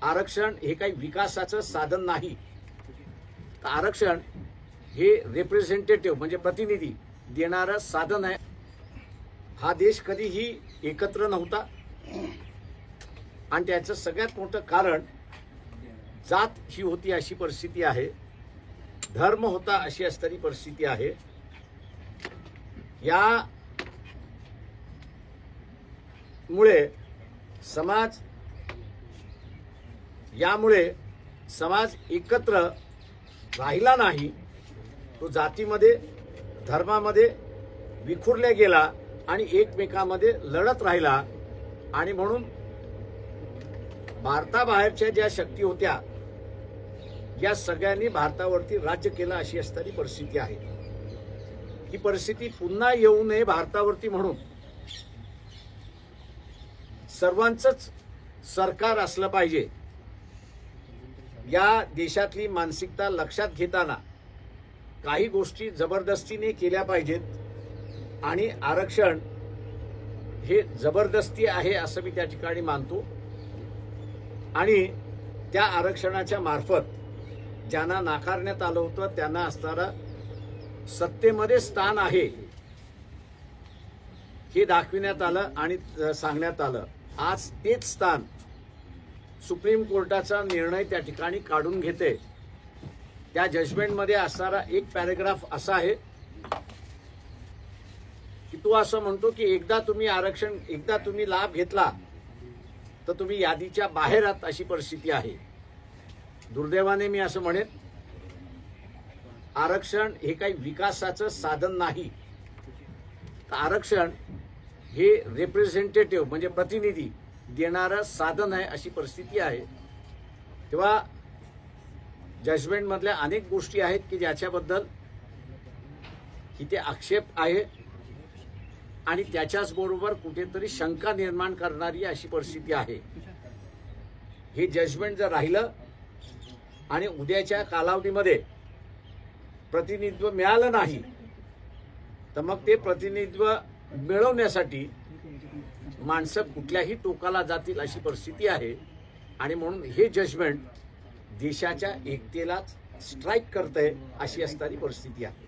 आरक्षण हे काही विकासाचं साधन नाही, तर आरक्षण हे रिप्रेझेंटेटिव्ह म्हणजे प्रतिनिधी देणारं साधन आहे। हा देश कधीही एकत्र नव्हता आणि त्याचं सगळ्यात मोठं कारण जात ही होती अशी परिस्थिती आहे, धर्म होता अशी असणारी परिस्थिती आहे। यामुळे समाज एकत्र राहिला नाही, तो जातीमध्ये धर्मामध्ये विखुरला गेला आणि एकमेकांमध्ये लढत राहिला। आणि म्हणून भारताबाहेरच्या ज्या शक्ती होत्या या सगळ्यांनी भारतावरती राज्य केलं अशी असणारी परिस्थिती आहे। ही परिस्थिती पुन्हा येऊ नये भारतावरती म्हणून सर्वांचंच सरकार असलं पाहिजे। या देशातली मानसिकता लक्षात घेताना काही गोष्टी जबरदस्तीने केल्या पाहिजेत आणि आरक्षण हे जबरदस्ती आहे असं मी त्या ठिकाणी मानतो। आणि त्या आरक्षणाच्या मार्फत ज्यांना नाकारण्यात आलं होतं त्यांना असणारं सत्तेमध्ये स्थान आहे हे दाखविण्यात आलं आणि सांगण्यात आलं। आज तेच स्थान सुप्रीम कोर्टाचा निर्णय त्या ठिकाणी काढून घेते। त्या जजमेंटमध्ये असणारा एक पॅराग्राफ असा आहे की तो असं म्हणतो की एकदा तुम्ही लाभ घेतला तर तुम्ही यादीच्या बाहेर आहात अशी परिस्थिती आहे। दुर्दैवाने मी असं म्हणेन, आरक्षण हे काही विकासाचं साधन नाही, तर आरक्षण हे रिप्रेझेंटेटिव्ह म्हणजे प्रतिनिधी देणारं साधन आहे अशी परिस्थिती आहे। तेव्हा जजमेंटमधल्या अनेक गोष्टी आहेत की ज्याच्याबद्दल इथे आक्षेप आहे आणि त्याच्याच बरोबर कुठेतरी शंका निर्माण करणारी अशी परिस्थिती आहे। हे जजमेंट जर राहिलं आणि उद्याच्या कालावधीमध्ये प्रतिनिधित्व मिळालं नाही तर मग ते प्रतिनिधित्व मिळवण्यासाठी माणसं कुठल्याही टोकाला जातील अशी परिस्थिती आहे। आणि म्हणून हे जजमेंट देशाच्या एकतेलाच स्ट्राईक करतंय अशी असणारी परिस्थिती आहे।